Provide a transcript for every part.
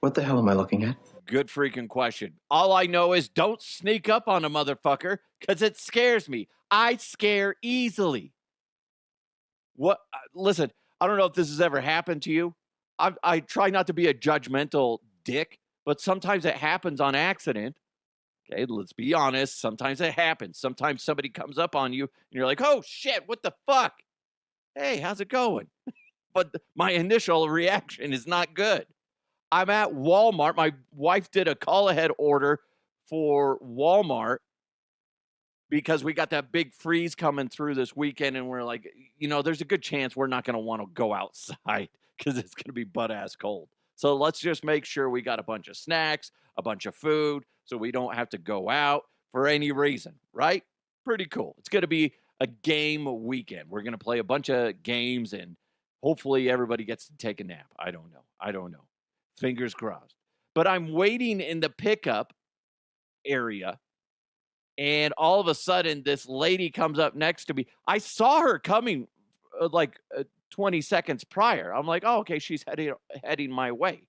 What the hell am I looking at? Good freaking question. All I know is don't sneak up on a motherfucker because it scares me. I scare easily. What? Listen, I don't know if this has ever happened to you. I try not to be a judgmental dick, but sometimes it happens on accident. Okay, let's be honest. Sometimes it happens. Sometimes somebody comes up on you and you're like, oh shit, what the fuck? Hey, how's it going? But my initial reaction is not good. I'm at Walmart. My wife did a call ahead order for Walmart because we got that big freeze coming through this weekend. And we're like, there's a good chance we're not going to want to go outside because it's going to be butt ass cold. So let's just make sure we got a bunch of snacks, a bunch of food, so we don't have to go out for any reason, right? Pretty cool. It's going to be a game weekend. We're going to play a bunch of games and hopefully everybody gets to take a nap. I don't know. Fingers crossed. But I'm waiting in the pickup area, and all of a sudden, this lady comes up next to me. I saw her coming 20 seconds prior. I'm like, oh, okay, she's heading my way.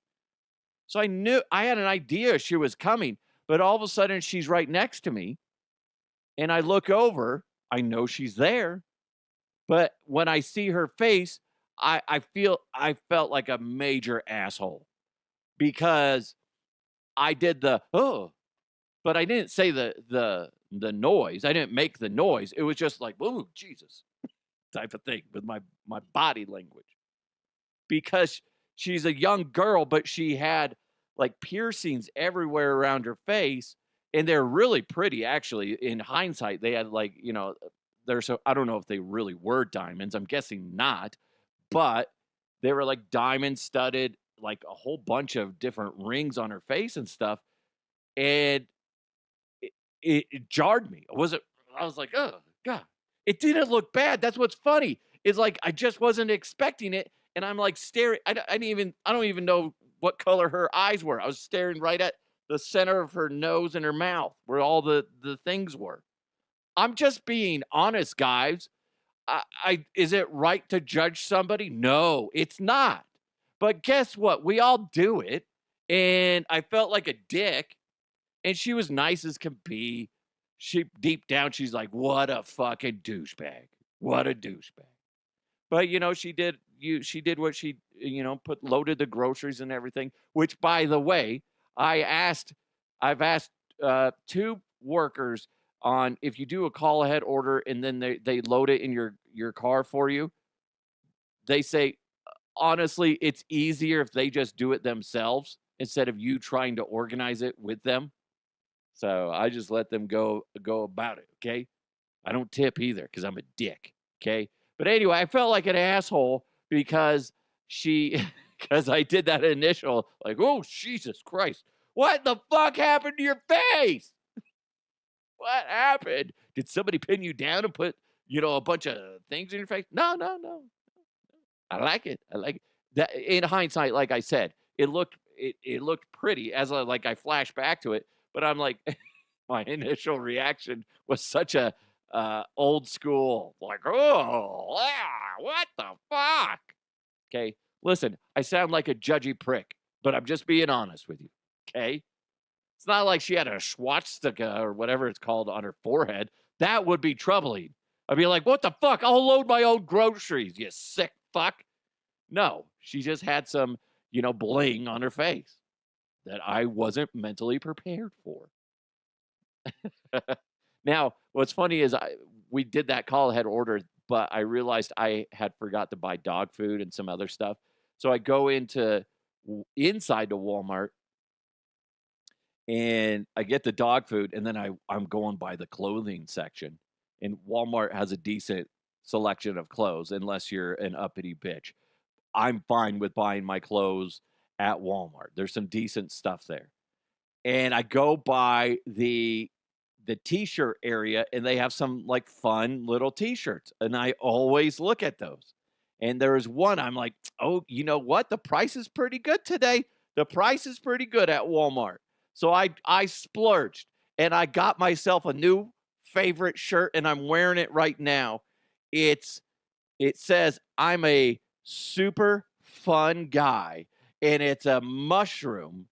So I had an idea she was coming, but all of a sudden, she's right next to me, and I look over. I know she's there, but when I see her face, I felt like a major asshole. Because I did but I didn't say the noise. I didn't make the noise. It was just like, oh, Jesus, type of thing with my body language. Because she's a young girl, but she had like piercings everywhere around her face, and they're really pretty, actually. In hindsight, they had I don't know if they really were diamonds. I'm guessing not, but they were like diamond studded, like a whole bunch of different rings on her face and stuff. And it jarred me. I was like, oh God, it didn't look bad. That's what's funny. Is like, I just wasn't expecting it. And I'm like staring. I don't even know what color her eyes were. I was staring right at the center of her nose and her mouth where all the things were. I'm just being honest, guys. Is it right to judge somebody? No, it's not. But guess what? We all do it. And I felt like a dick. And she was nice as can be. Deep down, she's like, what a fucking douchebag. What a douchebag. But she did what she, loaded the groceries and everything, which, by the way, I've asked two workers on if you do a call ahead order and then they load it in your car for you. They say, honestly, it's easier if they just do it themselves instead of you trying to organize it with them. So I just let them go about it, okay? I don't tip either because I'm a dick, okay? But anyway, I felt like an asshole because I did that initial, like, oh, Jesus Christ. What the fuck happened to your face? What happened? Did somebody pin you down and put, a bunch of things in your face? No. I like it. That in hindsight, like I said, it looked pretty as I flash back to it. But I'm like, my initial reaction was such a old school, like, oh, yeah, what the fuck? Okay, listen, I sound like a judgy prick, but I'm just being honest with you. Okay, it's not like she had a swastika or whatever it's called on her forehead. That would be troubling. I'd be like, what the fuck? I'll load my own groceries, you sick fuck. No, she just had some, bling on her face that I wasn't mentally prepared for. Now, what's funny is we did that call ahead order, but I realized I had forgot to buy dog food and some other stuff. So I go inside to Walmart and I get the dog food, and then I'm going by the clothing section. And Walmart has a decent selection of clothes, unless you're an uppity bitch. I'm fine with buying my clothes at Walmart. There's some decent stuff there. And I go by the t-shirt area, and they have some like fun little t-shirts. And I always look at those. And there is one I'm like, oh, you know what? The price is pretty good today. The price is pretty good at Walmart. So I splurged, and I got myself a new favorite shirt, and I'm wearing it right now. It says, I'm a super fun guy. and it's a mushroom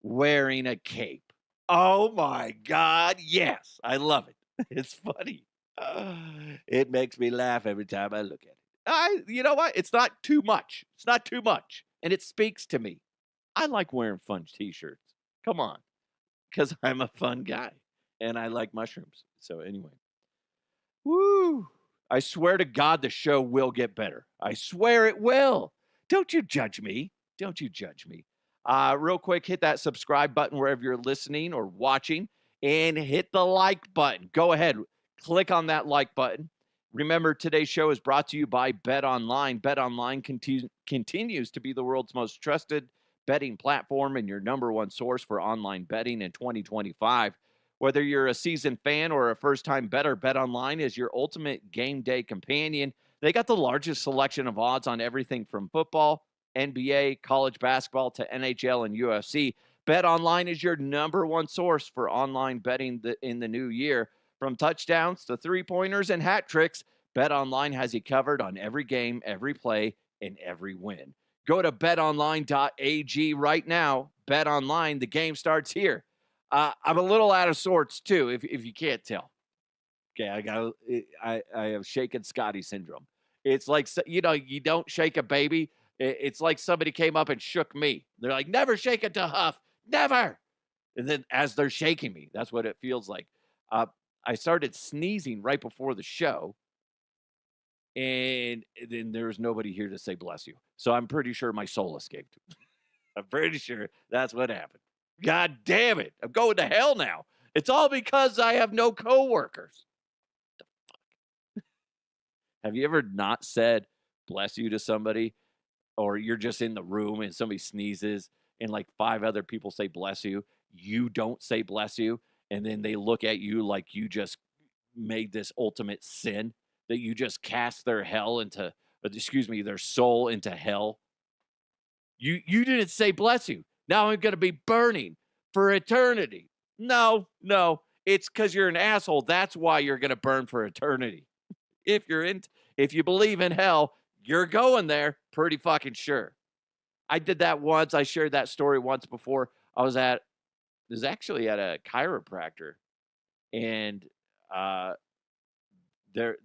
wearing a cape. Oh my God, yes. I love it. It's funny. It makes me laugh every time I look at it. You know what? It's not too much. It's not too much. And it speaks to me. I like wearing fun t-shirts. Come on. Because I'm a fun guy and I like mushrooms. So anyway. Woo. I swear to God, the show will get better. I swear it will. Don't you judge me. Don't you judge me. Real quick, hit that subscribe button wherever you're listening or watching and hit the like button. Go ahead. Click on that like button. Remember, today's show is brought to you by Bet Online. Bet Online continues to be the world's most trusted betting platform and your number one source for online betting in 2025. Whether you're a seasoned fan or a first-time bettor, Bet Online is your ultimate game day companion. They got the largest selection of odds on everything from football, NBA, college basketball to NHL and UFC. Bet Online is your number one source for online betting in the new year. From touchdowns to three-pointers and hat tricks, Bet Online has you covered on every game, every play, and every win. Go to betonline.ag right now. Bet Online, the game starts here. I'm a little out of sorts too, if you can't tell. Okay, I have shaken Scotty syndrome. It's like, you don't shake a baby. It's like somebody came up and shook me. They're like, never shake it to Huff, never. And then as they're shaking me, that's what it feels like. I started sneezing right before the show, and then there was nobody here to say bless you. So I'm pretty sure my soul escaped. I'm pretty sure that's what happened. God damn it. I'm going to hell now. It's all because I have no coworkers. The fuck? Have you ever not said bless you to somebody, or you're just in the room and somebody sneezes and like 5 other people say bless you? You don't say bless you. And then they look at you like you just made this ultimate sin, that you just cast their their soul into hell. You didn't say bless you. Now I'm going to be burning for eternity. No, it's because you're an asshole. That's why you're going to burn for eternity. If you believe in hell, you're going there. Pretty fucking sure. I did that once. I shared that story once before. I was actually at a chiropractor, and I think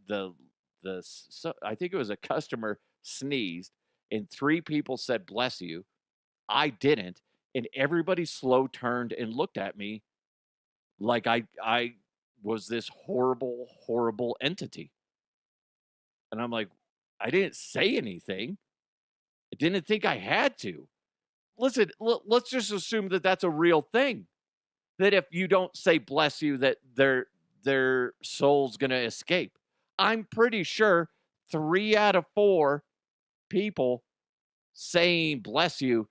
it was a customer sneezed, and 3 people said bless you. I didn't, and everybody slow turned and looked at me like I was this horrible, horrible entity. And I'm like, I didn't say anything. I didn't think I had to. Listen, let's just assume that that's a real thing. That if you don't say bless you, that their soul's going to escape. I'm pretty sure 3 out of 4 people saying bless you,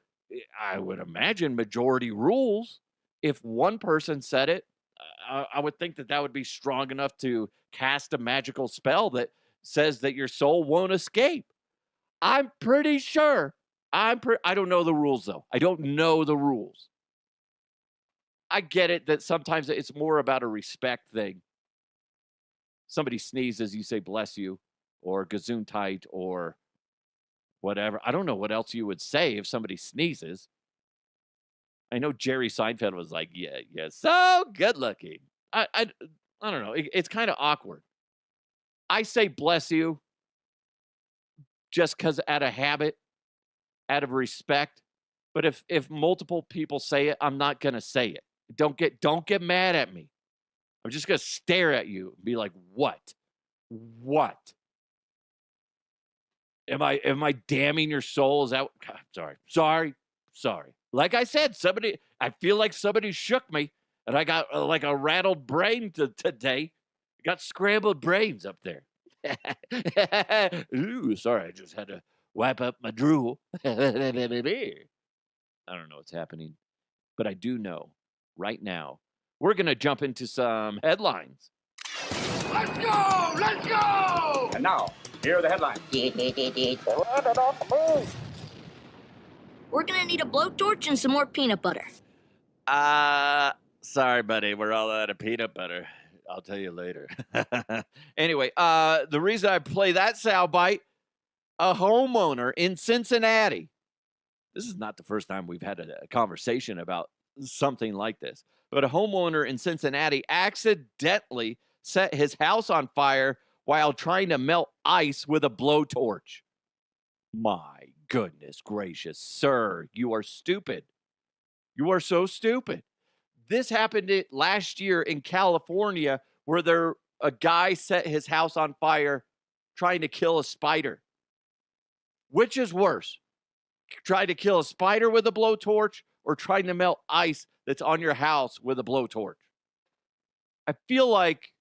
I would imagine majority rules. If one person said it, I would think that would be strong enough to cast a magical spell that says that your soul won't escape. I'm pretty sure. I don't know the rules, though. I don't know the rules. I get it that sometimes it's more about a respect thing. Somebody sneezes, you say bless you, or gesundheit, or whatever. I don't know what else you would say if somebody sneezes. I know Jerry Seinfeld was like, yeah, so good looking. I don't know. It's kind of awkward. I say bless you just because out of habit, out of respect. But if multiple people say it, I'm not gonna say it. Don't get mad at me. I'm just gonna stare at you and be like, what? What? Am I damning your soul? Is that God, sorry. Like I said, I feel like somebody shook me, and I got like a rattled brain today. I got scrambled brains up there. Ooh, sorry, I just had to wipe up my drool. I don't know what's happening, but I do know right now we're gonna jump into some headlines. Let's go! Let's go! And now, here are the headlines. We're gonna need a blowtorch and some more peanut butter. Sorry, buddy. We're all out of peanut butter. I'll tell you later. Anyway, the reason I play that soundbite, a homeowner in Cincinnati. This is not the first time we've had a conversation about something like this. But a homeowner in Cincinnati accidentally set his house on fire while trying to melt ice with a blowtorch. My goodness gracious, sir, you are stupid. You are so stupid. This happened last year in California where a guy set his house on fire trying to kill a spider. Which is worse? Try to kill a spider with a blowtorch or trying to melt ice that's on your house with a blowtorch? I feel like,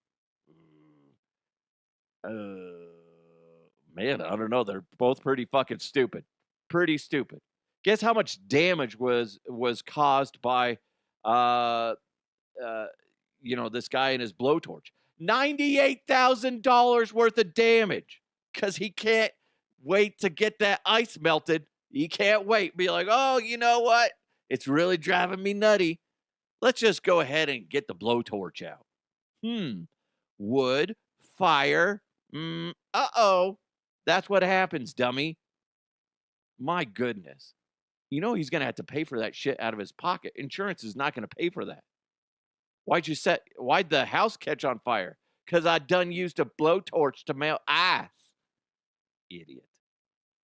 man, I don't know. They're both pretty fucking stupid. Pretty stupid. Guess how much damage was caused by, this guy and his blowtorch? $98,000 worth of damage because he can't wait to get that ice melted. He can't wait. Be like, oh, you know what? It's really driving me nutty. Let's just go ahead and get the blowtorch out. Wood, fire. Uh-oh. That's what happens, dummy. My goodness. You know he's going to have to pay for that shit out of his pocket. Insurance is not going to pay for that. Why'd the house catch on fire? Because I done used a blowtorch to melt ice.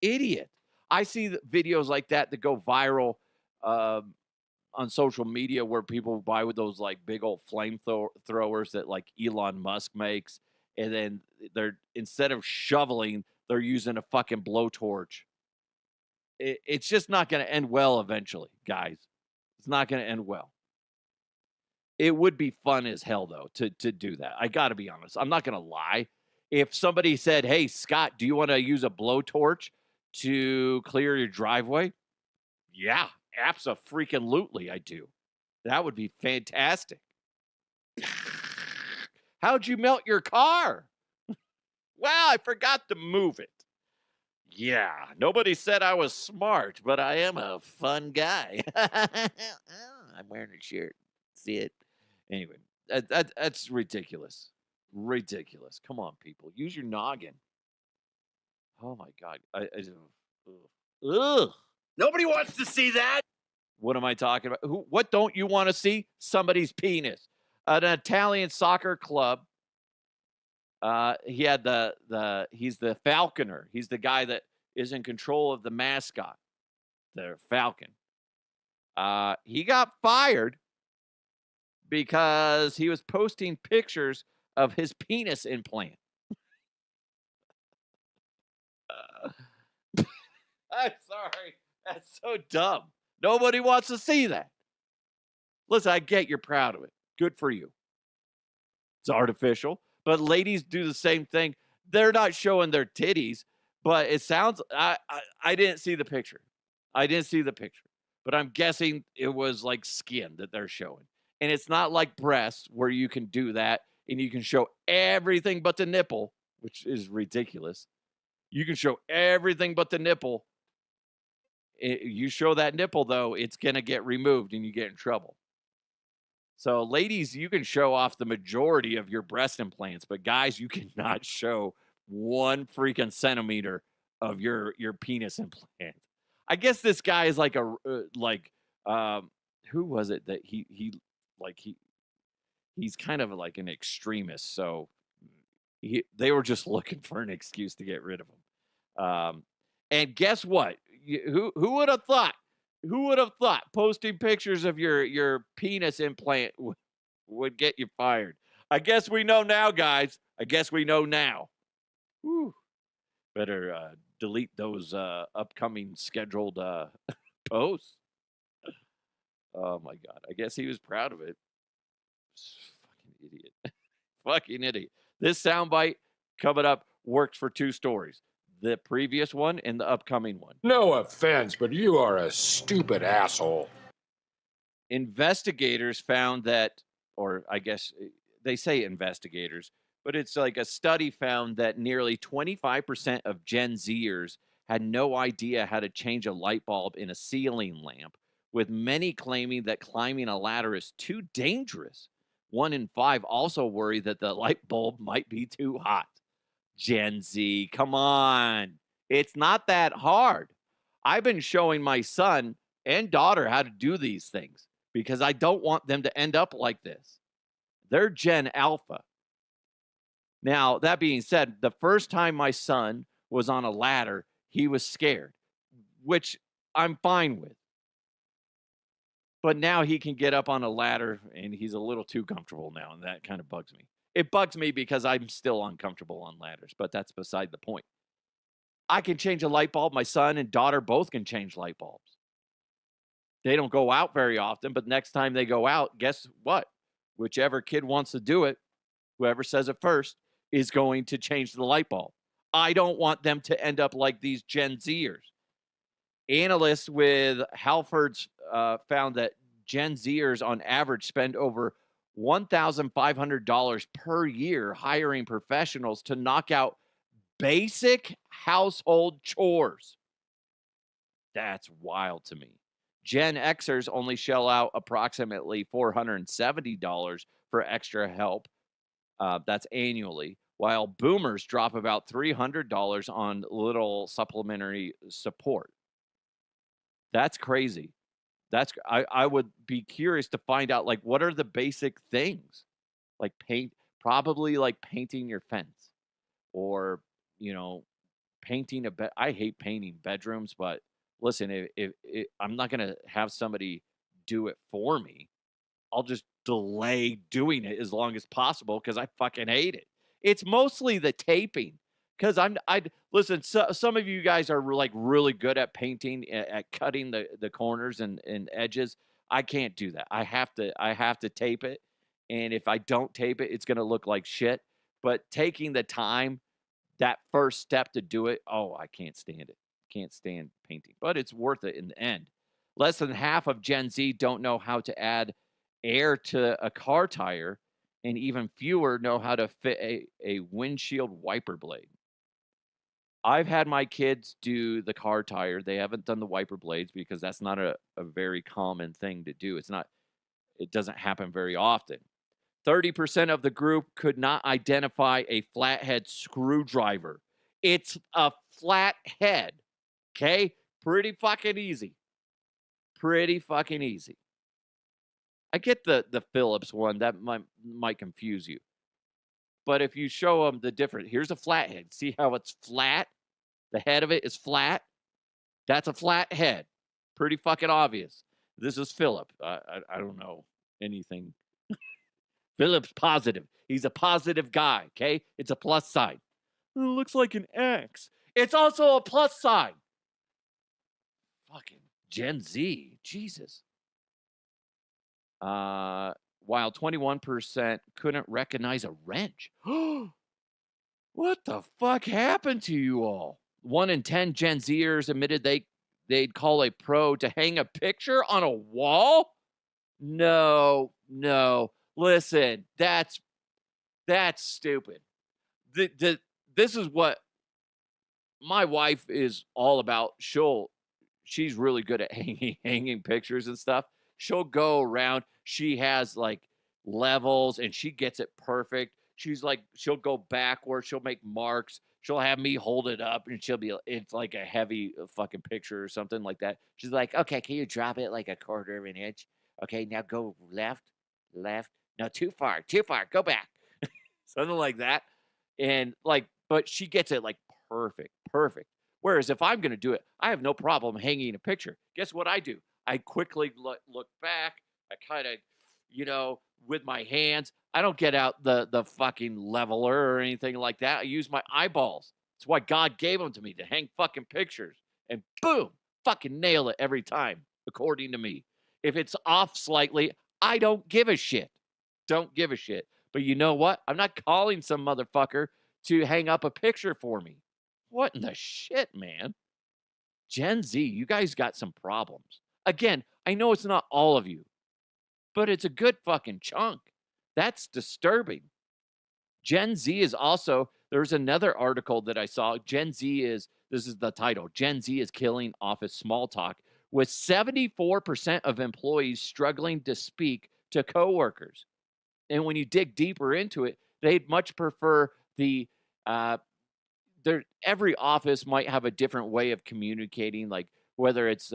Idiot. I see videos like that go viral on social media where people buy with those like big old flamethrowers that like Elon Musk makes. And then instead of shoveling, they're using a fucking blowtorch. It's just not going to end well eventually, guys. It's not going to end well. It would be fun as hell, though, to do that. I got to be honest. I'm not going to lie. If somebody said, hey, Scott, do you want to use a blowtorch to clear your driveway? Yeah, abso-freaking-lutely I do. That would be fantastic. How'd you melt your car? Well, I forgot to move it. Yeah, nobody said I was smart, but I am a fun guy. I'm wearing a shirt. See it? Anyway, that's ridiculous. Ridiculous. Come on, people. Use your noggin. Oh, my God. Ugh. Nobody wants to see that. What am I talking about? What don't you want to see? Somebody's penis. An Italian soccer club. He had he's the falconer. He's the guy that is in control of the mascot, the falcon. He got fired because he was posting pictures of his penis implant. I'm sorry. That's so dumb. Nobody wants to see that. Listen, I get you're proud of it. Good for you. It's artificial. But ladies do the same thing. They're not showing their titties, but it sounds, I didn't see the picture. But I'm guessing it was like skin that they're showing. And it's not like breasts where you can do that and you can show everything but the nipple, which is ridiculous. You can show everything but the nipple. You show that nipple, though, it's going to get removed and you get in trouble. So, ladies, you can show off the majority of your breast implants, but guys, you cannot show 1 freaking centimeter of your penis implant. I guess this guy is like who was it that he's kind of like an extremist. So they were just looking for an excuse to get rid of him. And guess what? Who would have thought? Who would have thought posting pictures of your penis implant would get you fired? I guess we know now, guys. I guess we know now. Whew. Better delete those upcoming scheduled posts. Oh, my God. I guess he was proud of it. Fucking idiot. Fucking idiot. This soundbite coming up works for 2 stories. The previous one and the upcoming one. No offense, but you are a stupid asshole. Investigators found that, or I guess they say investigators, but it's like a study found that nearly 25% of Gen Zers had no idea how to change a light bulb in a ceiling lamp, with many claiming that climbing a ladder is too dangerous. 1 in 5 also worry that the light bulb might be too hot. Gen Z, come on. It's not that hard. I've been showing my son and daughter how to do these things because I don't want them to end up like this. They're Gen Alpha. Now, that being said, the first time my son was on a ladder, he was scared, which I'm fine with. But now he can get up on a ladder and he's a little too comfortable now, and that kind of bugs me. It bugs me because I'm still uncomfortable on ladders, but that's beside the point. I can change a light bulb. My son and daughter both can change light bulbs. They don't go out very often, but next time they go out, guess what? Whichever kid wants to do it, whoever says it first, is going to change the light bulb. I don't want them to end up like these Gen Zers. Analysts with Halfords found that Gen Zers on average spend over $1,500 per year hiring professionals to knock out basic household chores. That's wild to me. Gen Xers only shell out approximately $470 for extra help. That's annually, while boomers drop about $300 on little supplementary support. That's crazy. I would be curious to find out, like, what are the basic things? Like probably like painting your fence, or, painting a bed. I hate painting bedrooms, but listen, if I'm not gonna have somebody do it for me, I'll just delay doing it as long as possible because I fucking hate it. It's mostly the taping. Because I listen. Some of you guys are like really good at painting, at cutting the corners and edges. I can't do that. I have to tape it, and if I don't tape it, it's gonna look like shit. But taking the time, that first step to do it, oh, I can't stand it. Can't stand painting, but it's worth it in the end. Less than half of Gen Z don't know how to add air to a car tire, and even fewer know how to fit a windshield wiper blade. I've had my kids do the car tire. They haven't done the wiper blades because that's not a very common thing to do. It doesn't happen very often. 30% of the group could not identify a flathead screwdriver. It's a flathead. Okay? Pretty fucking easy. Pretty fucking easy. I get the Phillips one. That might confuse you. But if you show them the difference, here's a flathead. See how it's flat? The head of it is flat. That's a flat head. Pretty fucking obvious. This is Philip. I don't know anything. Philip's positive. He's a positive guy, okay? It's a plus sign. It looks like an X. It's also a plus sign. Fucking Gen Z. Jesus. While 21% couldn't recognize a wrench. What the fuck happened to you all? 1 in 10 Gen Zers admitted they'd call a pro to hang a picture on a wall? No. Listen, that's stupid. This is what my wife is all about. She's really good at hanging pictures and stuff. She'll go around. She has like levels and she gets it perfect. She'll go backwards. She'll make marks. She'll have me hold it up and it's like a heavy fucking picture or something like that. She's like, okay, can you drop it like a quarter of an inch? Okay, now go left. No, too far, go back. Something like that. And but she gets it like perfect. Whereas if I'm going to do it, I have no problem hanging a picture. Guess what I do? I quickly look back. I kind of, with my hands. I don't get out the fucking leveler or anything like that. I use my eyeballs. That's why God gave them to me, to hang fucking pictures. And boom, fucking nail it every time, according to me. If it's off slightly, I don't give a shit. Don't give a shit. But you know what? I'm not calling some motherfucker to hang up a picture for me. What in the shit, man? Gen Z, you guys got some problems. Again, I know it's not all of you, but it's a good fucking chunk. That's disturbing. Gen Z is also, there's another article that I saw. This is the title, Gen Z is killing office small talk, with 74% of employees struggling to speak to coworkers. And when you dig deeper into it, they'd much prefer every office might have a different way of communicating, like whether it's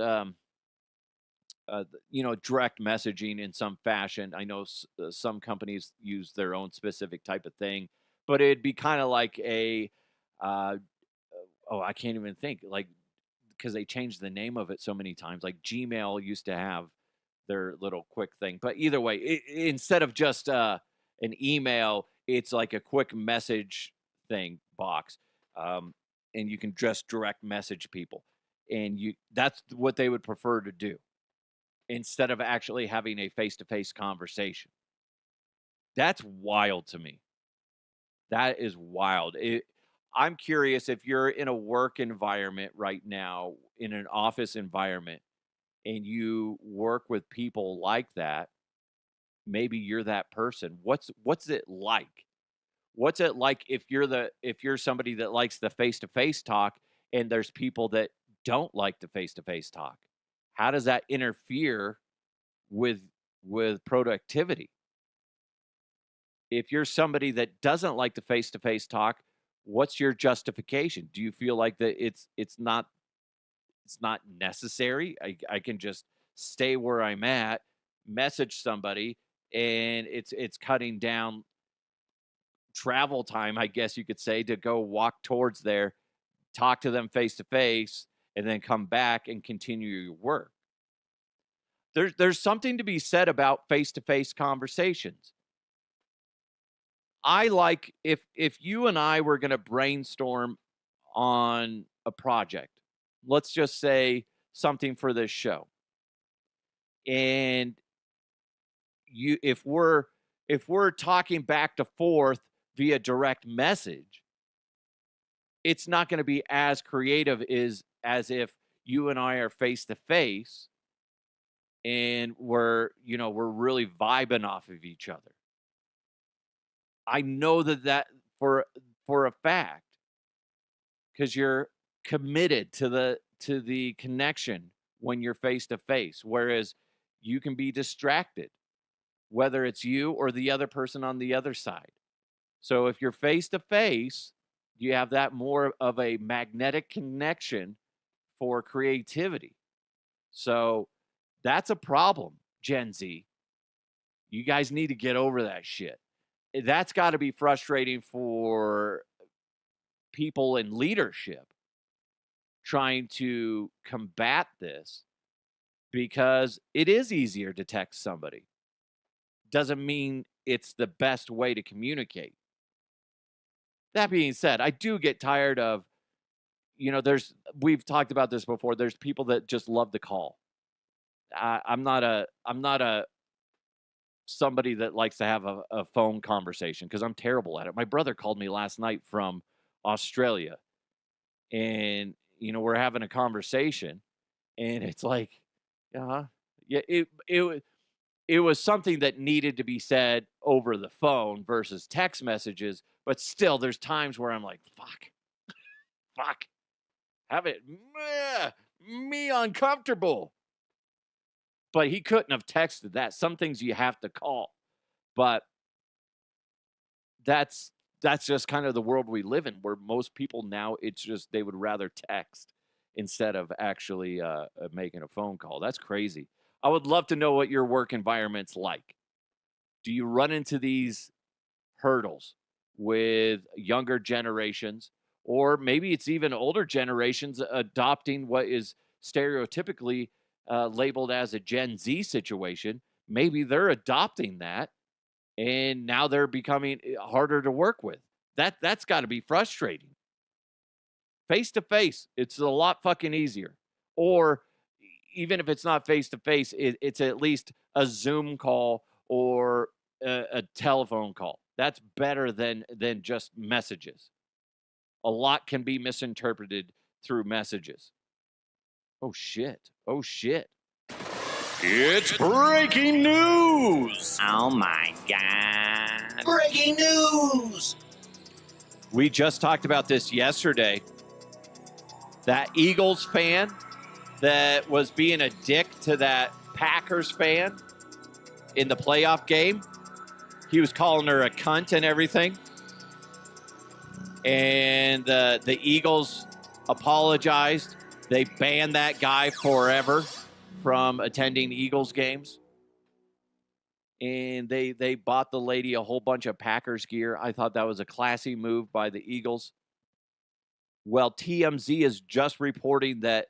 direct messaging in some fashion. I know some companies use their own specific type of thing, but it'd be kind of like a uh, I can't even think, like, because they changed the name of it so many times. Like Gmail used to have their little quick thing, but either way, instead of just an email, it's like a quick message thing box, and you can just direct message people, and that's what they would prefer to do instead of actually having a face-to-face conversation. That's wild to me. That is wild. I'm curious if you're in a work environment right now, in an office environment, and you work with people like that. Maybe you're that person. What's it like? What's it like if you're somebody that likes the face-to-face talk and there's people that don't like the face-to-face talk? How does that interfere with productivity? If you're somebody that doesn't like the face-to-face talk, what's your justification? Do you feel like that it's not necessary? I can just stay where I'm at, message somebody, and it's cutting down travel time, I guess you could say, to go walk towards there, talk to them face to face, and then come back and continue your work. There's something to be said about face to face conversations. I like if you and I were going to brainstorm on a project, let's just say something for this show, and if we're talking back to forth via direct message, it's not going to be as creative as if you and I are face to face and we're really vibing off of each other. I know that for a fact, because you're committed to the connection when you're face to face, whereas you can be distracted, whether it's you or the other person on the other side. So if you're face to face, you have that more of a magnetic connection for creativity. So that's a problem, Gen Z. You guys need to get over that shit. That's got to be frustrating for people in leadership trying to combat this, because it is easier to text somebody. Doesn't mean it's the best way to communicate. That being said, I do get tired of, we've talked about this before. There's people that just love to call. I'm not a somebody that likes to have a phone conversation because I'm terrible at it. My brother called me last night from Australia, and we're having a conversation, and it's like, yeah, it was something that needed to be said over the phone versus text messages. But still, there's times where I'm like, fuck, have it me uncomfortable. But he couldn't have texted that. Some things you have to call, but that's just kind of the world we live in, where most people now, it's just they would rather text instead of actually making a phone call. That's crazy. I would love to know what your work environment's like. Do you run into these hurdles with younger generations, or maybe it's even older generations adopting what is stereotypically labeled as a Gen Z situation? Maybe they're adopting that, and now they're becoming harder to work with. That's got to be frustrating. Face to face, it's a lot fucking easier. Or even if it's not face to face, it's at least a Zoom call or a telephone call. That's better than just messages. A lot can be misinterpreted through messages. Oh shit. It's breaking news! Oh my God. Breaking news! We just talked about this yesterday. That Eagles fan that was being a dick to that Packers fan in the playoff game. He was calling her a cunt and everything. And the Eagles apologized They banned that guy forever from attending Eagles games. And they bought the lady a whole bunch of Packers gear. I thought that was a classy move by the Eagles. Well, TMZ is just reporting that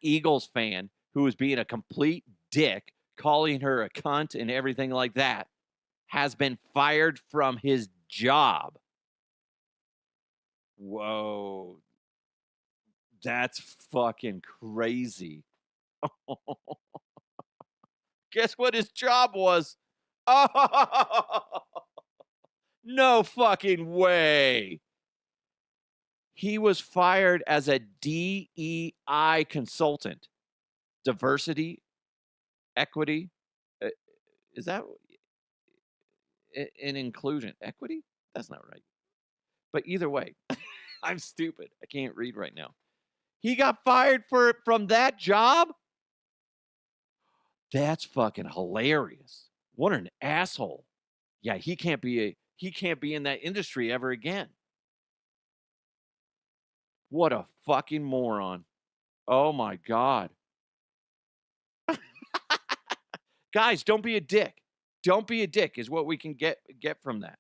Eagles fan who was being a complete dick, calling her a cunt and everything like that, has been fired from his job. Whoa. That's fucking crazy. Guess what his job was? Oh, no fucking way. He was fired as a DEI consultant. Diversity, equity. Is that an inclusion? Equity? That's not right. But either way, I'm stupid. I can't read right now. He got fired from that job? That's fucking hilarious. What an asshole. Yeah, he can't be in that industry ever again. What a fucking moron. Oh my God. Guys, don't be a dick. Don't be a dick is what we can get from that.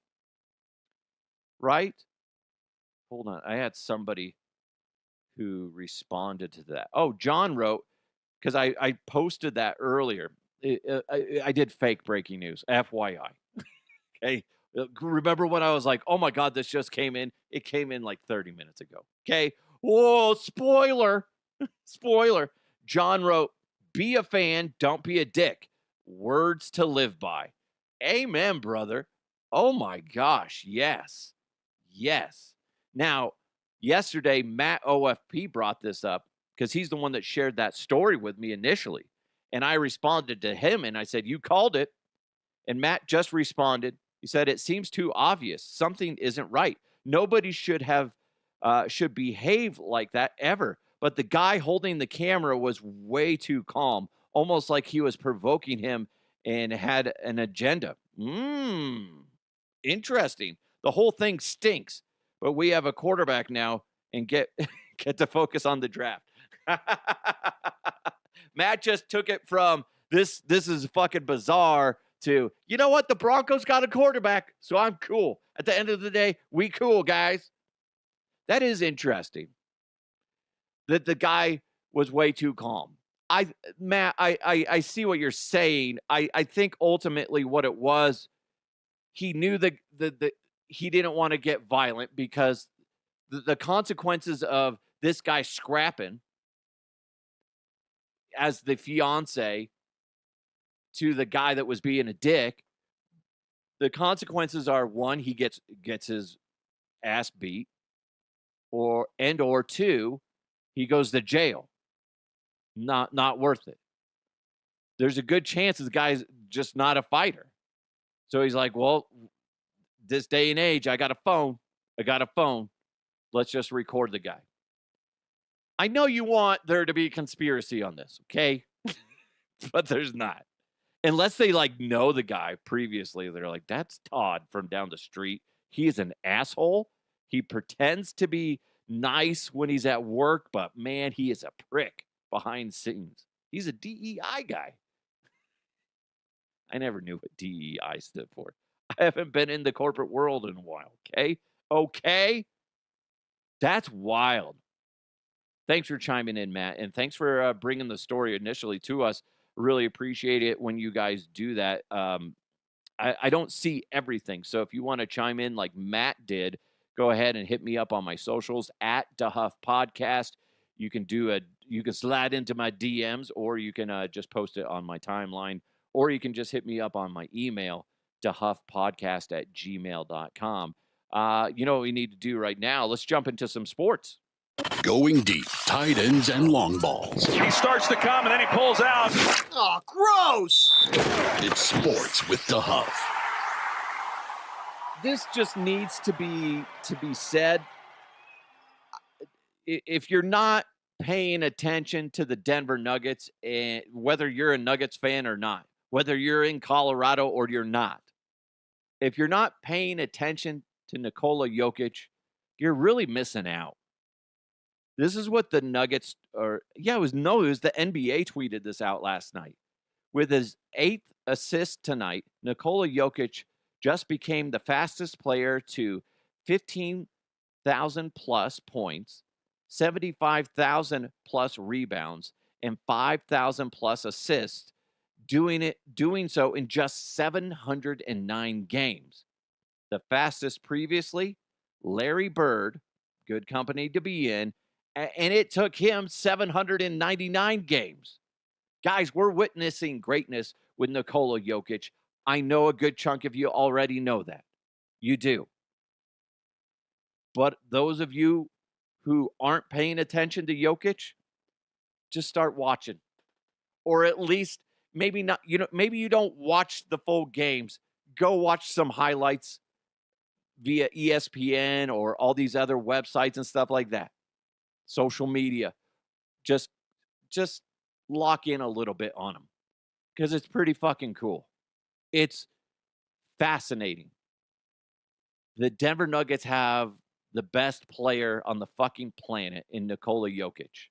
Right? Hold on. I had somebody who responded to that. Oh, John wrote, because I posted that earlier. I did fake breaking news, FYI. Okay. Remember when I was like, oh my God, this just came in? It came in like 30 minutes ago. Okay. Whoa, spoiler. Spoiler. John wrote, be a fan, don't be a dick. Words to live by. Amen, brother. Oh my gosh. Yes. Yes. Now, yesterday, Matt OFP brought this up because he's the one that shared that story with me initially. And I responded to him and I said, you called it. And Matt just responded. He said, it seems too obvious. Something isn't right. Nobody should behave like that ever. But the guy holding the camera was way too calm, almost like he was provoking him and had an agenda. Interesting. The whole thing stinks. But we have a quarterback now and get to focus on the draft. Matt just took it from this is fucking bizarre to, you know what? The Broncos got a quarterback, so I'm cool. At the end of the day, we cool, guys. That is interesting. That the guy was way too calm. Matt, I see what you're saying. I think ultimately what it was, he knew that he didn't want to get violent because the consequences of this guy scrapping as the fiance to the guy that was being a dick, the consequences are, one, he gets his ass beat, or two, he goes to jail. Not worth it. There's a good chance this guy's just not a fighter. So he's like, well, this day and age, I got a phone. Let's just record the guy. I know you want there to be a conspiracy on this, okay? But there's not. Unless they know the guy previously. They're like, that's Todd from down the street. He is an asshole. He pretends to be nice when he's at work, but man, he is a prick behind scenes. He's a DEI guy. I never knew what DEI stood for. I haven't been in the corporate world in a while, okay? Okay? That's wild. Thanks for chiming in, Matt, and thanks for bringing the story initially to us. Really appreciate it when you guys do that. I don't see everything, so if you want to chime in like Matt did, go ahead and hit me up on my socials at DeHuff Podcast. You can slide into my DMs, or you can just post it on my timeline, or you can just hit me up on my email, dehuffpodcast@gmail.com. You know what we need to do right now? Let's jump into some sports. Going deep, tight ends and long balls. He starts to come and then he pulls out. Oh, gross! It's sports with the Huff. This just needs to be said. If you're not paying attention to the Denver Nuggets, and whether you're a Nuggets fan or not, whether you're in Colorado or you're not, if you're not paying attention to Nikola Jokić, you're really missing out. This is what the Nuggets it was the NBA tweeted this out last night. With his 8th assist tonight, Nikola Jokić just became the fastest player to 15,000 plus points, 75,000 plus rebounds, and 5,000 plus assists, doing so in just 709 games. The fastest previously, Larry Bird, good company to be in, and it took him 799 games. Guys, we're witnessing greatness with Nikola Jokić. I know a good chunk of you already know that. You do. But those of you who aren't paying attention to Jokić, just start watching. Or at least maybe not, maybe you don't watch the full games. Go watch some highlights via ESPN or all these other websites and stuff like that. Social media. Just lock in a little bit on them because it's pretty fucking cool. It's fascinating. The Denver Nuggets have the best player on the fucking planet in Nikola Jokić.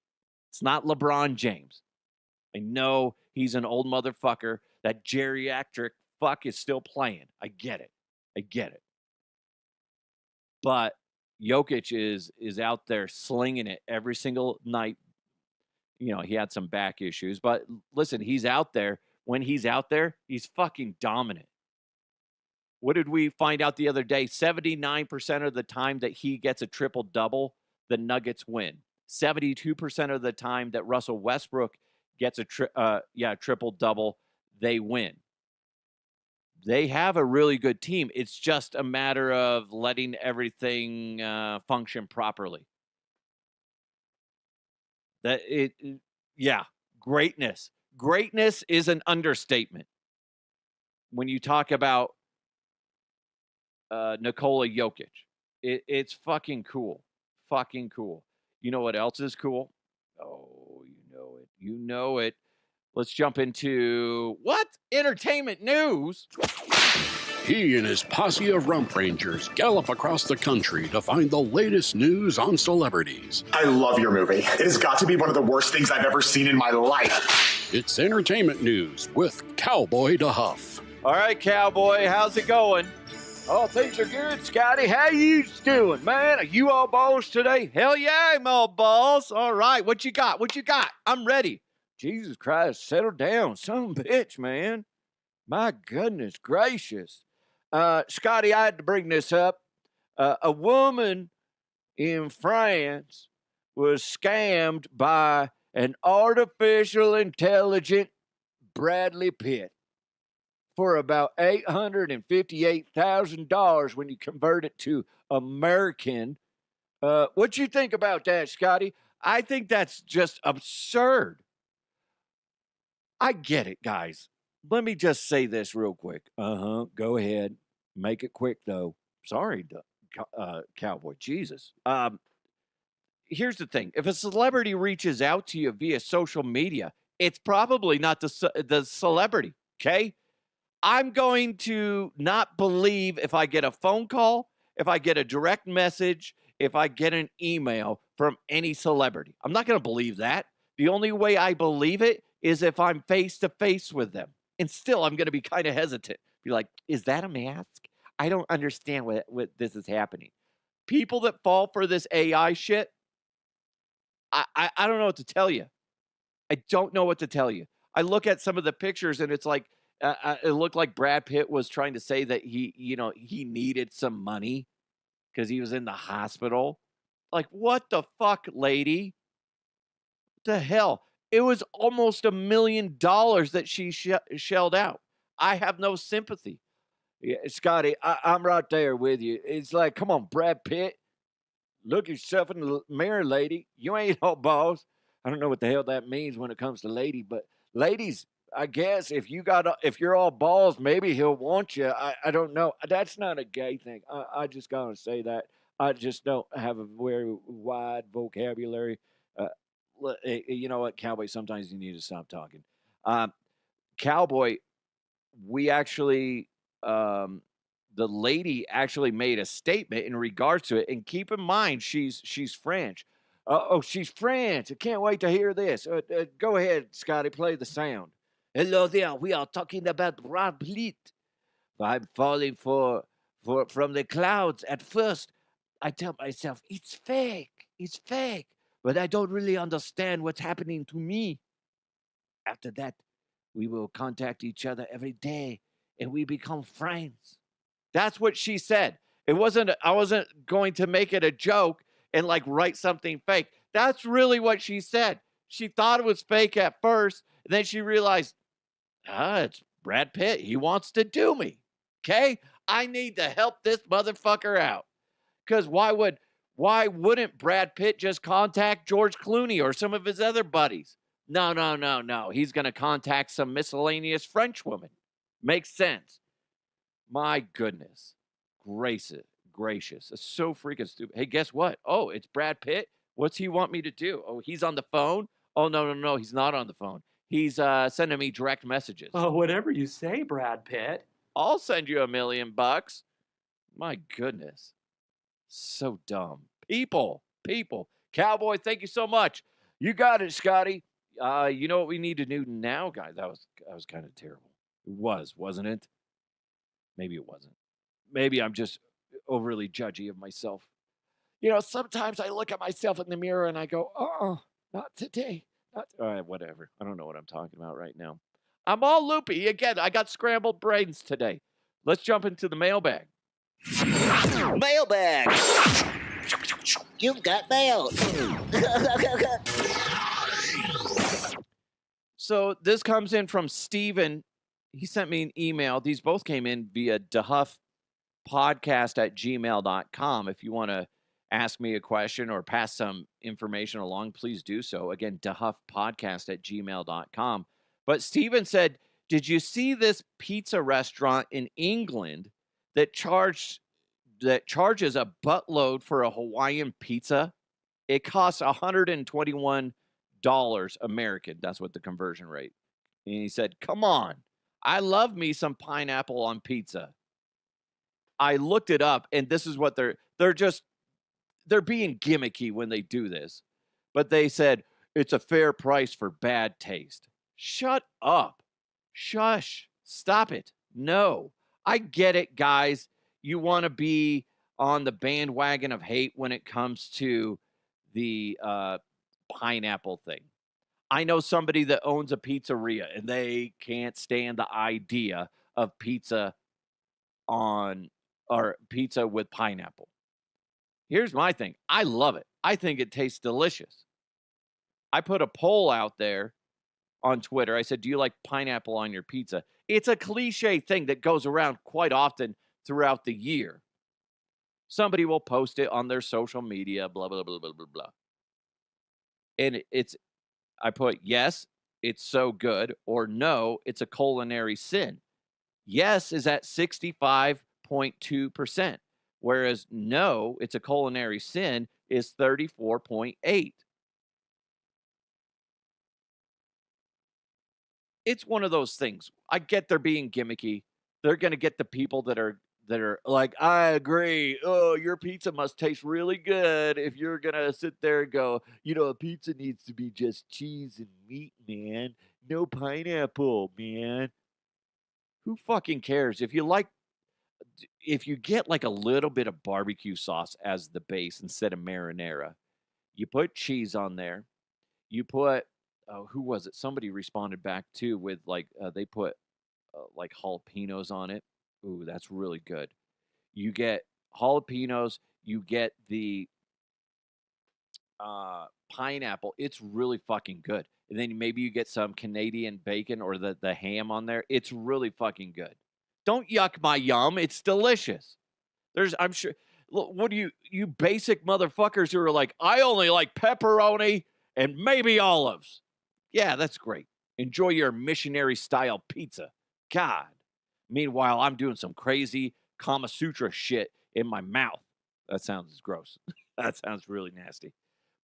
It's not LeBron James. I know he's an old motherfucker. That geriatric fuck is still playing. I get it. But Jokić is out there slinging it every single night. He had some back issues, but listen, he's out there. When he's out there, he's fucking dominant. What did we find out the other day? 79% of the time that he gets a triple-double, the Nuggets win. 72% of the time that Russell Westbrook gets a triple-double, they win. They have a really good team. It's just a matter of letting everything function properly. Greatness. Greatness is an understatement. When you talk about Nikola Jokić, it's fucking cool. Fucking cool. You know what else is cool? Oh, you know it. Let's jump into what? Entertainment news. He and his posse of rump rangers gallop across the country to find the latest news on celebrities. I love your movie. It has got to be one of the worst things I've ever seen in my life. It's entertainment news with Cowboy DeHuff. All right, Cowboy, how's it going? Oh, things are good, Scotty. How you doing, man? Are you all balls today? Hell yeah, I'm all balls. All right, what you got? I'm ready. Jesus Christ, settle down, son of a bitch, man. My goodness gracious. Scotty, I had to bring this up. A woman in France was scammed by an artificial intelligent Bradley Pitt for about $858,000 when you convert it to American. What you think about that, Scotty? I think that's just absurd. I get it, guys. Let me just say this real quick. Go ahead. Make it quick, though. Sorry, Cowboy. Jesus. Here's the thing. If a celebrity reaches out to you via social media, it's probably not the celebrity, okay? I'm going to not believe if I get a phone call, if I get a direct message, if I get an email from any celebrity. I'm not going to believe that. The only way I believe it is if I'm face-to-face with them. And still, I'm going to be kind of hesitant. Be like, is that a mask? I don't understand what this is happening. People that fall for this AI shit, I don't know what to tell you. I don't know what to tell you. I look at some of the pictures, and it's like, it looked like Brad Pitt was trying to say that he needed some money because he was in the hospital. Like, what the fuck, lady? What the hell? It was almost $1 million that she shelled out. I have no sympathy. Yeah, Scotty, I'm right there with you. It's like, come on, Brad Pitt. Look yourself in the mirror, lady. You ain't all balls. I don't know what the hell that means when it comes to lady, but ladies, I guess if you're all balls, maybe he'll want you. I don't know. That's not a gay thing. I just gotta say that. I just don't have a very wide vocabulary. You know what, Cowboy? Sometimes you need to stop talking. Cowboy, we actually, the lady actually made a statement in regards to it. And keep in mind, she's French. Oh, she's French. I can't wait to hear this. Go ahead, Scotty. Play the sound. Hello there. We are talking about Brad Pitt. I'm falling from the clouds. At first, I tell myself it's fake. It's fake. But I don't really understand what's happening to me. After that, we will contact each other every day, and we become friends. That's what she said. I wasn't going to make it a joke and like write something fake. That's really what she said. She thought it was fake at first, and then she realized, it's Brad Pitt. He wants to do me. Okay? I need to help this motherfucker out. Because why wouldn't Brad Pitt just contact George Clooney or some of his other buddies? No. He's going to contact some miscellaneous French woman. Makes sense. My goodness. Gracious. It's so freaking stupid. Hey, guess what? Oh, it's Brad Pitt. What's he want me to do? Oh, he's on the phone? Oh, no. He's not on the phone. He's sending me direct messages. Oh, whatever you say, Brad Pitt. I'll send you $1 million. My goodness. So dumb. People. Cowboy, thank you so much. You got it, Scotty. You know what we need to do now, guys? That was kind of terrible. It wasn't it? Maybe it wasn't. Maybe I'm just overly judgy of myself. Sometimes I look at myself in the mirror and I go, not today. Whatever. I don't know what I'm talking about right now. I'm all loopy. Again, I got scrambled brains today. Let's jump into the mailbag. Mailbag. You've got mail. So this comes in from Steven. He sent me an email. These both came in via dehuffpodcast@gmail.com. If you want to ask me a question or pass some information along, please do so. Again, dehuffpodcast@gmail.com. But Steven said, did you see this pizza restaurant in England that charges a buttload for a Hawaiian pizza? It costs $121 American. That's what the conversion rate. And he said, come on. I love me some pineapple on pizza. I looked it up, and this is what they're being gimmicky when they do this. But they said, it's a fair price for bad taste. Shut up. Shush. Stop it. No. I get it, guys. You want to be on the bandwagon of hate when it comes to the pineapple thing. I know somebody that owns a pizzeria, and they can't stand the idea of pizza with pineapple. Here's my thing. I love it. I think it tastes delicious. I put a poll out there on Twitter. I said, do you like pineapple on your pizza? It's a cliche thing that goes around quite often throughout the year. Somebody will post it on their social media, blah, blah, blah, blah, blah, blah. And I put, yes, it's so good, or no, it's a culinary sin. Yes is at 65.2%, whereas no, it's a culinary sin is 34.8%. It's one of those things. I get they're being gimmicky. They're going to get the people that are like, I agree. Oh, your pizza must taste really good if you're going to sit there and go, a pizza needs to be just cheese and meat, man. No pineapple, man. Who fucking cares? If you get like a little bit of barbecue sauce as the base instead of marinara, you put cheese on there. You put, who was it? Somebody responded back too with they put like jalapenos on it. Ooh, that's really good. You get jalapenos, you get the pineapple. It's really fucking good. And then maybe you get some Canadian bacon or the ham on there. It's really fucking good. Don't yuck my yum. It's delicious. I'm sure. Look, what do you basic motherfuckers who are like, I only like pepperoni and maybe olives. Yeah, that's great. Enjoy your missionary style pizza. God. Meanwhile, I'm doing some crazy Kama Sutra shit in my mouth. That sounds gross. That sounds really nasty.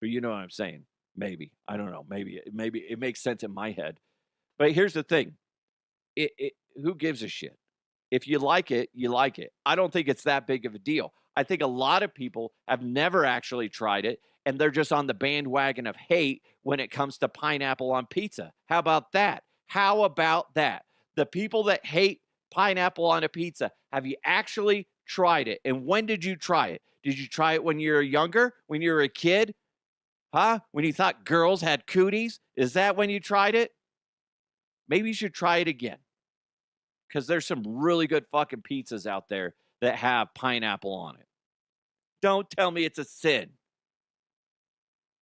But you know what I'm saying. Maybe. I don't know. Maybe it makes sense in my head. But here's the thing. Who gives a shit? If you like it, you like it. I don't think it's that big of a deal. I think a lot of people have never actually tried it, and they're just on the bandwagon of hate when it comes to pineapple on pizza. How about that? How about that? The people that hate pineapple on a pizza, have you actually tried it? And when did you try it? Did you try it when you were younger? When you were a kid? Huh? When you thought girls had cooties? Is that when you tried it? Maybe you should try it again. Because there's some really good fucking pizzas out there that have pineapple on it. Don't tell me it's a sin.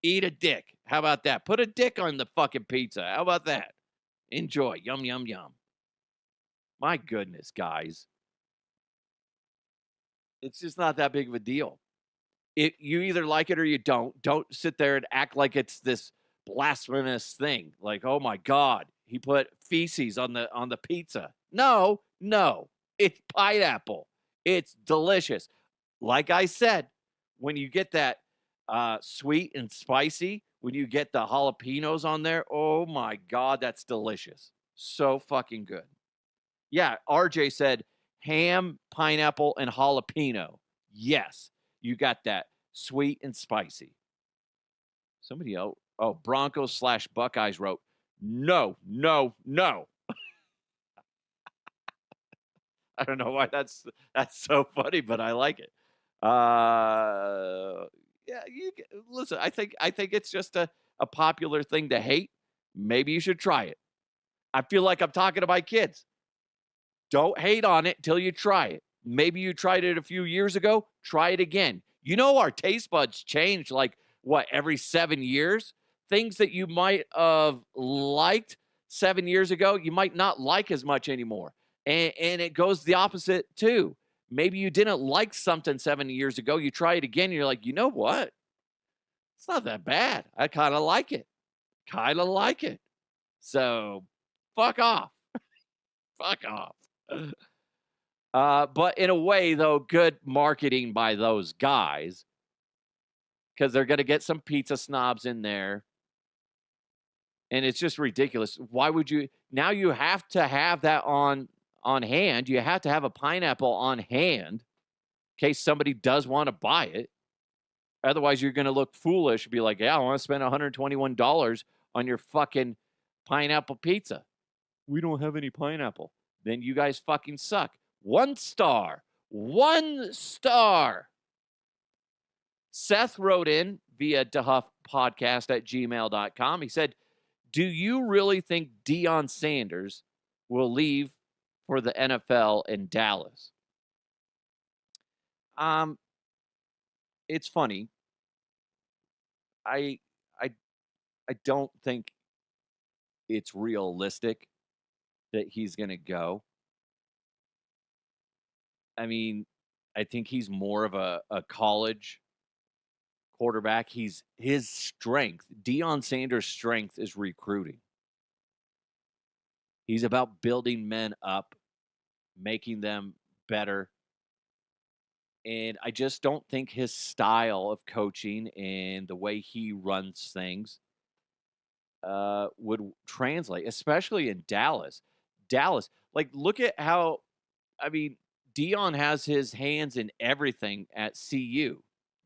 Eat a dick. How about that? Put a dick on the fucking pizza. How about that? Enjoy. Yum, yum, yum. My goodness, guys. It's just not that big of a deal. You either like it or you don't. Don't sit there and act like it's this blasphemous thing. Like, oh my God, he put feces on the pizza. No, it's pineapple. It's delicious. Like I said, when you get that sweet and spicy, when you get the jalapenos on there, oh my God, that's delicious. So fucking good. Yeah, RJ said ham, pineapple, and jalapeno. Yes, you got that sweet and spicy. Somebody else, Broncos/Buckeyes wrote, no. I don't know why that's so funny, but I like it. Yeah, listen. I think it's just a popular thing to hate. Maybe you should try it. I feel like I'm talking to my kids. Don't hate on it till you try it. Maybe you tried it a few years ago. Try it again. You know, our taste buds change like every 7 years. Things that you might have liked 7 years ago, you might not like as much anymore. And it goes the opposite too. Maybe you didn't like something 7 years ago. You try it again, and you're like, you know what? It's not that bad. I kind of like it. So, fuck off. Fuck off. But in a way, though, good marketing by those guys, because they're going to get some pizza snobs in there. And it's just ridiculous. Why would you? Now you have to have that on hand. You have to have a pineapple on hand in case somebody does want to buy it. Otherwise, you're going to look foolish and be like, yeah, I want to spend $121 on your fucking pineapple pizza. We don't have any pineapple. Then you guys fucking suck. 1 star. 1 star. Seth wrote in via dehuffpodcast@gmail.com. He said, do you really think Deion Sanders will leave for the NFL in Dallas? It's funny. I don't think it's realistic that he's going to go. I mean, I think he's more of a college quarterback. His strength, Deion Sanders' strength is recruiting. He's about building men up, making them better. And I just don't think his style of coaching and the way he runs things would translate, especially in Dallas. Like, look at how, Deion has his hands in everything at CU.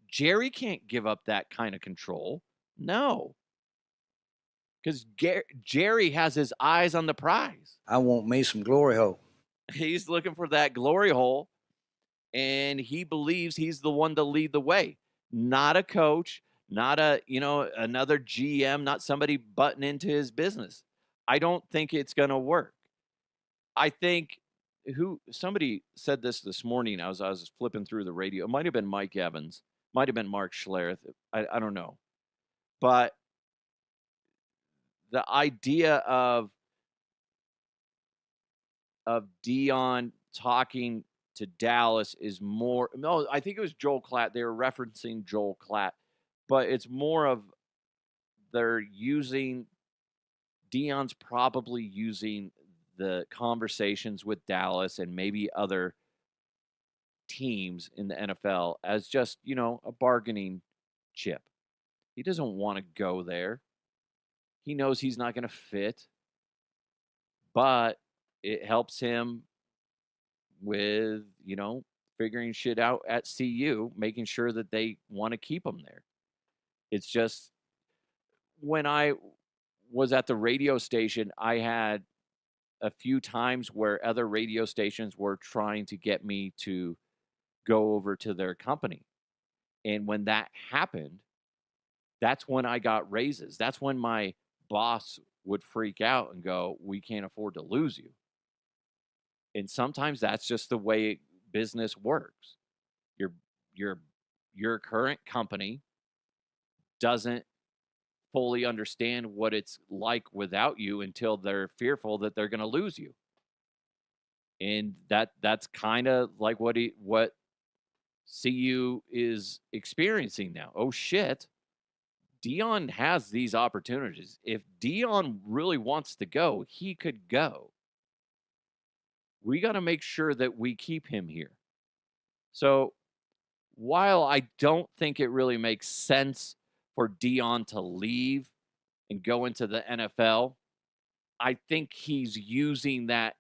Jerry can't give up that kind of control. No. Because Jerry has his eyes on the prize. I want me some glory hole. He's looking for that glory hole, and he believes he's the one to lead the way. Not a coach, not another GM, not somebody butting into his business. I don't think it's going to work. I think somebody said this morning. I was flipping through the radio. It might have been Mike Evans, might have been Mark Schlereth. I don't know. But the idea of Deion talking to Dallas is more. No, I think it was Joel Klatt. They were referencing Joel Klatt, but it's more of they're using. Deion's probably using the conversations with Dallas and maybe other teams in the NFL as just, a bargaining chip. He doesn't want to go there. He knows he's not going to fit, but it helps him with, figuring shit out at CU, making sure that they want to keep him there. It's just when I was at the radio station, I had a few times where other radio stations were trying to get me to go over to their company. And when that happened, that's when I got raises. That's when my boss would freak out and go, "We can't afford to lose you." And sometimes that's just the way business works. Your your your current company doesn't fully understand what it's like without you until they're fearful that they're going to lose you. And that's kind of like what CU is experiencing now. Oh shit. Deion has these opportunities. If Deion really wants to go, he could go. We got to make sure that we keep him here. So while I don't think it really makes sense for Deion to leave and go into the NFL, I think he's using that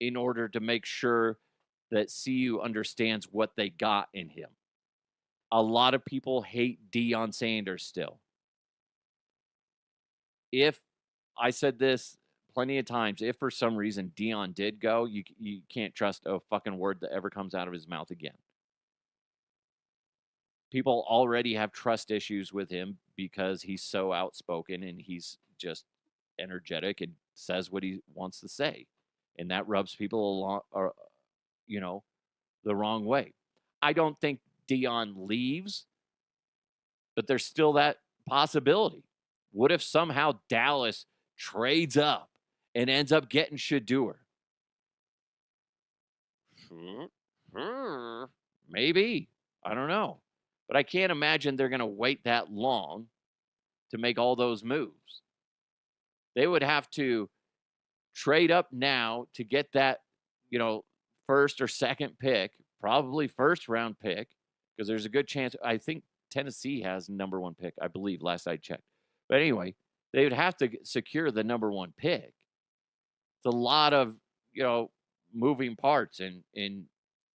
in order to make sure that CU understands what they got in him. A lot of people hate Deion Sanders still. If I said this plenty of times, if for some reason Deion did go, you can't trust a fucking word that ever comes out of his mouth again. People already have trust issues with him because he's so outspoken and he's just energetic and says what he wants to say. And that rubs people along, the wrong way. I don't think Deion leaves, but there's still that possibility. What if somehow Dallas trades up and ends up getting Shador? Maybe. I don't know. But I can't imagine they're going to wait that long to make all those moves. They would have to trade up now to get that, first or second pick, probably first round pick, because there's a good chance. I think Tennessee has number one pick, I believe, last I checked. But anyway, they would have to secure the number one pick. It's a lot of, moving parts and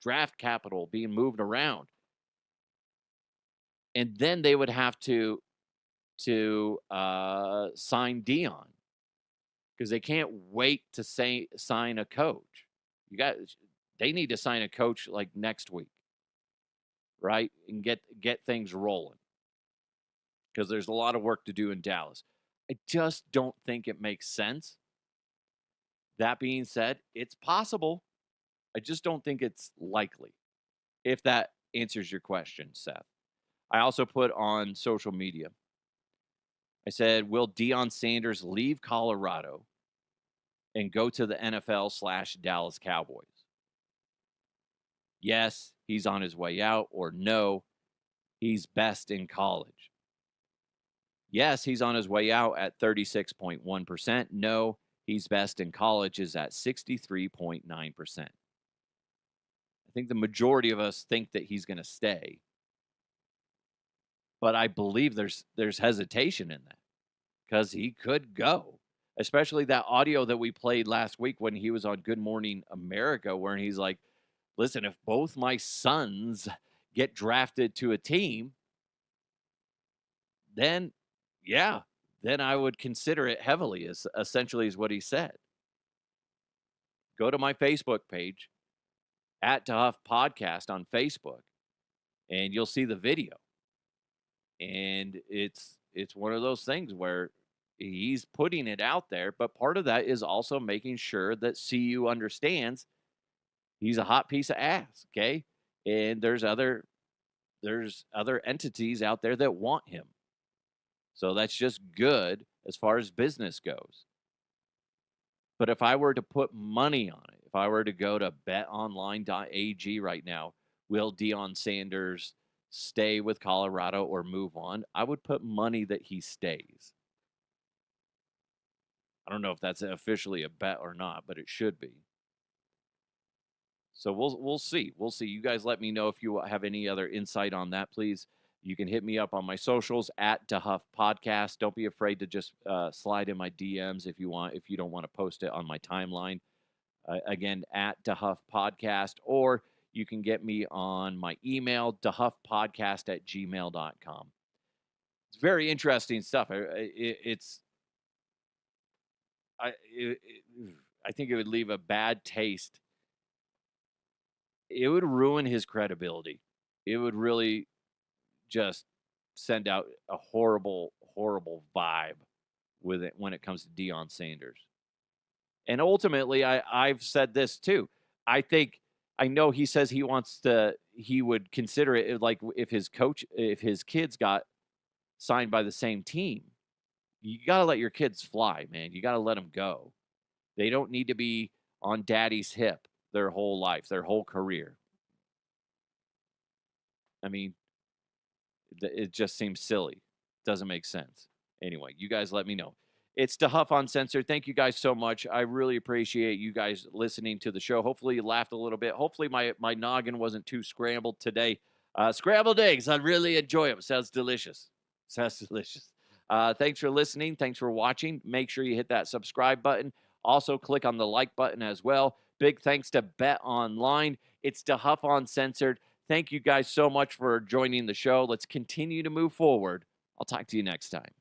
draft capital being moved around. And then they would have to sign Deion because they can't wait to sign a coach. They need to sign a coach like next week, right? And get things rolling because there's a lot of work to do in Dallas. I just don't think it makes sense. That being said, it's possible. I just don't think it's likely. If that answers your question, Seth. I also put on social media. I said, will Deion Sanders leave Colorado and go to the NFL/Dallas Cowboys? Yes, he's on his way out, or no, he's best in college. Yes, he's on his way out at 36.1%. No, he's best in college is at 63.9%. I think the majority of us think that he's going to stay. But I believe there's hesitation in that because he could go, especially that audio that we played last week when he was on Good Morning America, where he's like, listen, if both my sons get drafted to a team, then, yeah, then I would consider it heavily, essentially is what he said. Go to my Facebook page, @DeHuff Podcast on Facebook, and you'll see the video. And it's one of those things where he's putting it out there, but part of that is also making sure that CU understands he's a hot piece of ass, okay? And there's other entities out there that want him. So that's just good as far as business goes. But if I were to put money on it, if I were to go to betonline.ag right now, will Deion Sanders stay with Colorado or move on? I would put money that he stays. I don't know if that's officially a bet or not, but it should be. So we'll see. We'll see. You guys let me know if you have any other insight on that, please. You can hit me up on my socials @DeHuff Podcast. Don't be afraid to just slide in my DMs if you want. If you don't want to post it on my timeline, Again, at DeHuff Podcast, or you can get me on my email, dehuffpodcast@gmail.com. It's very interesting stuff. I think it would leave a bad taste. It would ruin his credibility. It would really just send out a horrible, horrible vibe with it when it comes to Deion Sanders. And ultimately, I've said this too. I know he says he would consider it like if his kids got signed by the same team. You got to let your kids fly, man. You got to let them go. They don't need to be on daddy's hip their whole life, their whole career. I mean, it just seems silly. Doesn't make sense. Anyway, you guys let me know. It's DeHuff Uncensored. Thank you guys so much. I really appreciate you guys listening to the show. Hopefully you laughed a little bit. Hopefully my noggin wasn't too scrambled today. Scrambled eggs, I really enjoy them. Sounds delicious. Thanks for listening. Thanks for watching. Make sure you hit that subscribe button. Also, click on the like button as well. Big thanks to Bet Online. It's DeHuff Uncensored. Thank you guys so much for joining the show. Let's continue to move forward. I'll talk to you next time.